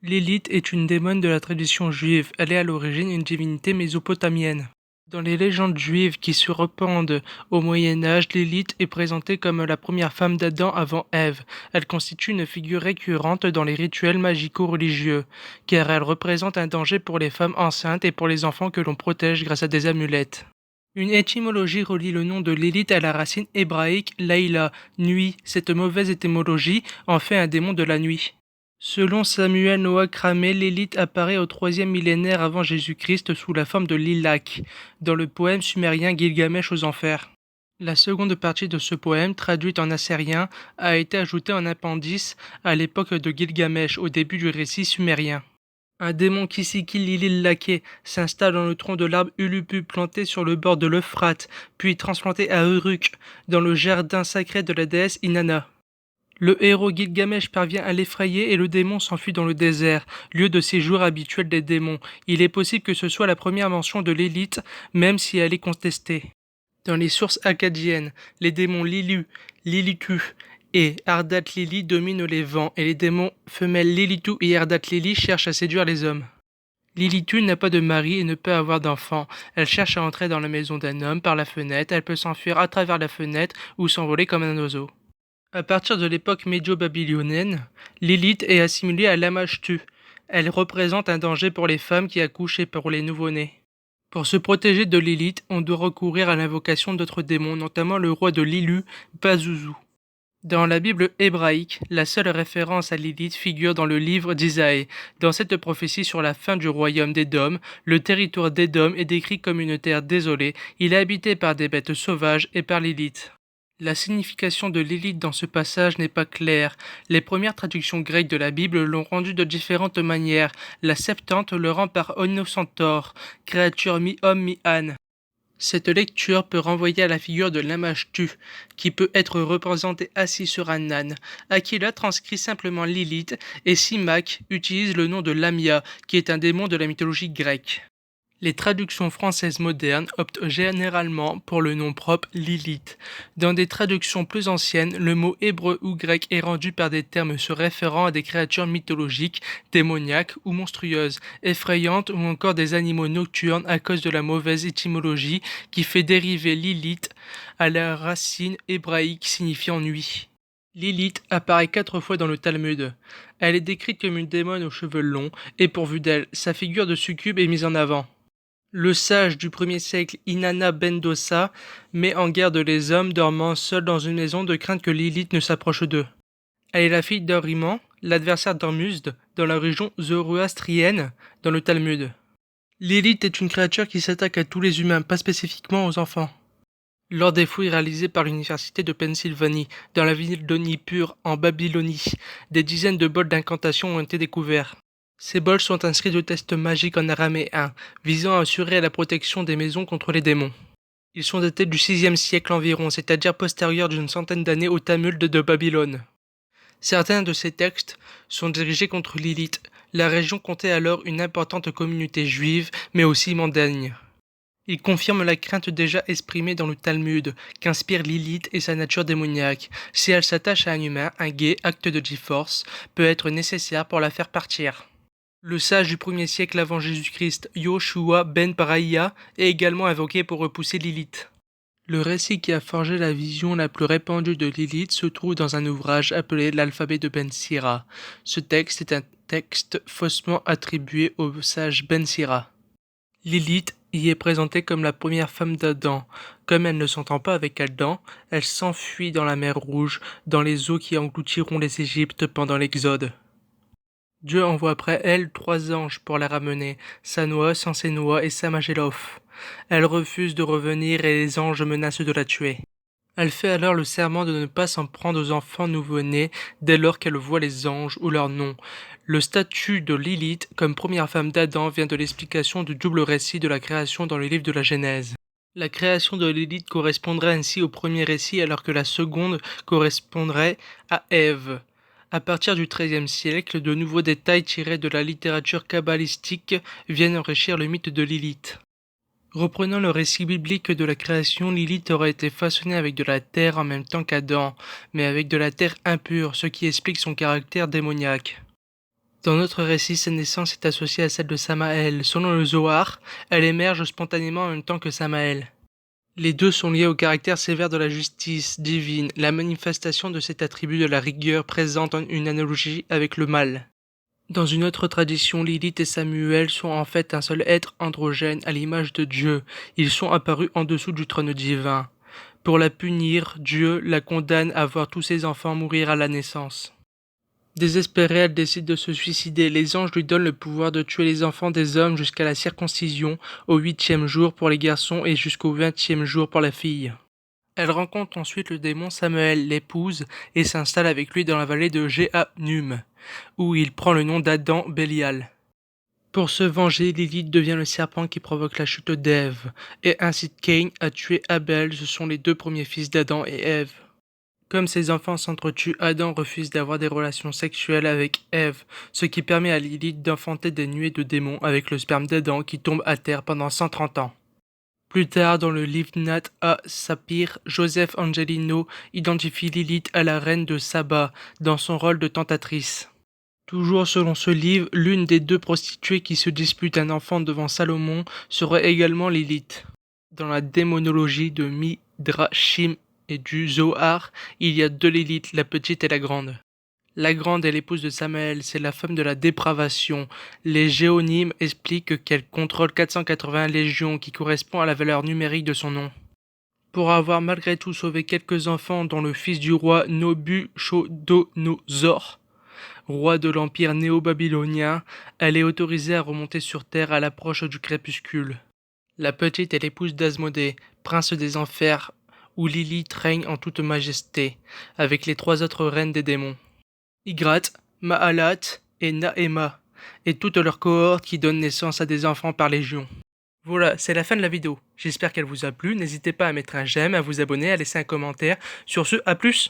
Lilith est une démone de la tradition juive. Elle est à l'origine une divinité mésopotamienne. Dans les légendes juives qui se répandent au Moyen Âge, Lilith est présentée comme la première femme d'Adam avant Ève. Elle constitue une figure récurrente dans les rituels magico-religieux, car elle représente un danger pour les femmes enceintes et pour les enfants que l'on protège grâce à des amulettes. Une étymologie relie le nom de Lilith à la racine hébraïque Laïla, nuit. Cette mauvaise étymologie en fait un démon de la nuit. Selon Samuel Noah Cramé, Lilith apparaît au troisième millénaire avant Jésus-Christ sous la forme de Lilach, dans le poème sumérien Gilgamesh aux Enfers. La seconde partie de ce poème, traduite en assyrien, a été ajoutée en appendice à l'époque de Gilgamesh, au début du récit sumérien. Un démon Kisiki Lililake s'installe dans le tronc de l'arbre Ulupu planté sur le bord de l'Euphrate, puis transplanté à Uruk, dans le jardin sacré de la déesse Inanna. Le héros Gilgamesh parvient à l'effrayer et le démon s'enfuit dans le désert, lieu de séjour habituel des démons. Il est possible que ce soit la première mention de l'élite, même si elle est contestée. Dans les sources akkadiennes, les démons Lilu, Lilitu et Ardat Lili dominent les vents et les démons femelles Lilitu et Ardat Lili cherchent à séduire les hommes. Lilitu n'a pas de mari et ne peut avoir d'enfant. Elle cherche à entrer dans la maison d'un homme par la fenêtre, elle peut s'enfuir à travers la fenêtre ou s'envoler comme un oiseau. À partir de l'époque médio-babylonienne, Lilith est assimilée à Lamashtu. Elle représente un danger pour les femmes qui accouchent et pour les nouveau-nés. Pour se protéger de Lilith, on doit recourir à l'invocation d'autres démons, notamment le roi de Lilu, Pazuzu. Dans la Bible hébraïque, la seule référence à Lilith figure dans le livre d'Isaïe. Dans cette prophétie sur la fin du royaume d'Édom, le territoire d'Édom est décrit comme une terre désolée. Il est habité par des bêtes sauvages et par Lilith. La signification de Lilith dans ce passage n'est pas claire. Les premières traductions grecques de la Bible l'ont rendue de différentes manières. La Septante le rend par Oinocentaure, créature mi-homme mi-âne. Cette lecture peut renvoyer à la figure de Lamashtu, qui peut être représenté assis sur un âne. Aquila transcrit simplement Lilith et Simac utilise le nom de Lamia, qui est un démon de la mythologie grecque. Les traductions françaises modernes optent généralement pour le nom propre Lilith. Dans des traductions plus anciennes, le mot hébreu ou grec est rendu par des termes se référant à des créatures mythologiques, démoniaques ou monstrueuses, effrayantes ou encore des animaux nocturnes à cause de la mauvaise étymologie qui fait dériver Lilith à la racine hébraïque signifiant nuit. Lilith apparaît 4 fois dans le Talmud. Elle est décrite comme une démone aux cheveux longs et pourvue d'ailes. Sa figure de succube est mise en avant. Le sage du 1er siècle Inanna ben Dossa met en garde les hommes dormant seuls dans une maison de crainte que Lilith ne s'approche d'eux. Elle est la fille d'Oriman, l'adversaire d'Ormuzd, dans la région zoroastrienne, dans le Talmud. Lilith est une créature qui s'attaque à tous les humains, pas spécifiquement aux enfants. Lors des fouilles réalisées par l'université de Pennsylvanie, dans la ville de Nippur, en Babylonie, des dizaines de bols d'incantation ont été découverts. Ces bols sont inscrits de textes magiques en araméen, visant à assurer la protection des maisons contre les démons. Ils sont datés du VIe siècle environ, c'est-à-dire postérieur d'une centaine d'années au Tamulte de Babylone. Certains de ces textes sont dirigés contre Lilith. La région comptait alors une importante communauté juive, mais aussi mondagne. Ils confirment la crainte déjà exprimée dans le Talmud, qu'inspire Lilith et sa nature démoniaque. Si elle s'attache à un humain, un guet, acte de G-Force, peut être nécessaire pour la faire partir. Le sage du 1er siècle avant Jésus-Christ, Yoshua ben Paraïa, est également invoqué pour repousser Lilith. Le récit qui a forgé la vision la plus répandue de Lilith se trouve dans un ouvrage appelé l'alphabet de Ben Sira. Ce texte est un texte faussement attribué au sage Ben Sira. Lilith y est présentée comme la première femme d'Adam. Comme elle ne s'entend pas avec Adam, elle s'enfuit dans la mer Rouge, dans les eaux qui engloutiront les Égyptes pendant l'Exode. Dieu envoie après elle 3 anges pour la ramener, Sanoa, Sansenoa et Samagélof. Elle refuse de revenir et les anges menacent de la tuer. Elle fait alors le serment de ne pas s'en prendre aux enfants nouveau-nés dès lors qu'elle voit les anges ou leur nom. Le statut de Lilith comme première femme d'Adam vient de l'explication du double récit de la création dans le livre de la Genèse. La création de Lilith correspondrait ainsi au premier récit alors que la seconde correspondrait à Ève. À partir du XIIIe siècle, de nouveaux détails tirés de la littérature kabbalistique viennent enrichir le mythe de Lilith. Reprenant le récit biblique de la création, Lilith aurait été façonnée avec de la terre en même temps qu'Adam, mais avec de la terre impure, ce qui explique son caractère démoniaque. Dans notre récit, sa naissance est associée à celle de Samaël. Selon le Zohar, elle émerge spontanément en même temps que Samaël. Les deux sont liés au caractère sévère de la justice divine. La manifestation de cet attribut de la rigueur présente une analogie avec le mal. Dans une autre tradition, Lilith et Samuel sont en fait un seul être androgène à l'image de Dieu. Ils sont apparus en dessous du trône divin. Pour la punir, Dieu la condamne à voir tous ses enfants mourir à la naissance. Désespérée, elle décide de se suicider. Les anges lui donnent le pouvoir de tuer les enfants des hommes jusqu'à la circoncision, au 8e jour pour les garçons et jusqu'au 20e jour pour la fille. Elle rencontre ensuite le démon Samuel, l'épouse, et s'installe avec lui dans la vallée de Jehannum, où il prend le nom d'Adam Bélial. Pour se venger, Lilith devient le serpent qui provoque la chute d'Ève, et incite Caïn à tuer Abel. Ce sont les deux premiers fils d'Adam et Ève. Comme ses enfants s'entretuent, Adam refuse d'avoir des relations sexuelles avec Ève, ce qui permet à Lilith d'enfanter des nuées de démons avec le sperme d'Adam qui tombe à terre pendant 130 ans. Plus tard, dans le livre Nat à Sapir, Joseph Angelino identifie Lilith à la reine de Saba dans son rôle de tentatrice. Toujours selon ce livre, l'une des deux prostituées qui se disputent un enfant devant Salomon serait également Lilith. Dans la démonologie de Midrashim et du Zohar, il y a deux Lilith, la petite et la grande. La grande est l'épouse de Samaël, c'est la femme de la dépravation. Les géonymes expliquent qu'elle contrôle 480 légions, qui correspond à la valeur numérique de son nom. Pour avoir malgré tout sauvé quelques enfants, dont le fils du roi Nabuchodonosor, roi de l'empire néo-babylonien, elle est autorisée à remonter sur terre à l'approche du crépuscule. La petite est l'épouse d'Asmodée, prince des enfers, où Lilith règne en toute majesté, avec les trois autres reines des démons. Ygrat, Maalat et Naéma, et toutes leurs cohortes qui donnent naissance à des enfants par légion. Voilà, c'est la fin de la vidéo. J'espère qu'elle vous a plu. N'hésitez pas à mettre un j'aime, à vous abonner, à laisser un commentaire. Sur ce, à plus!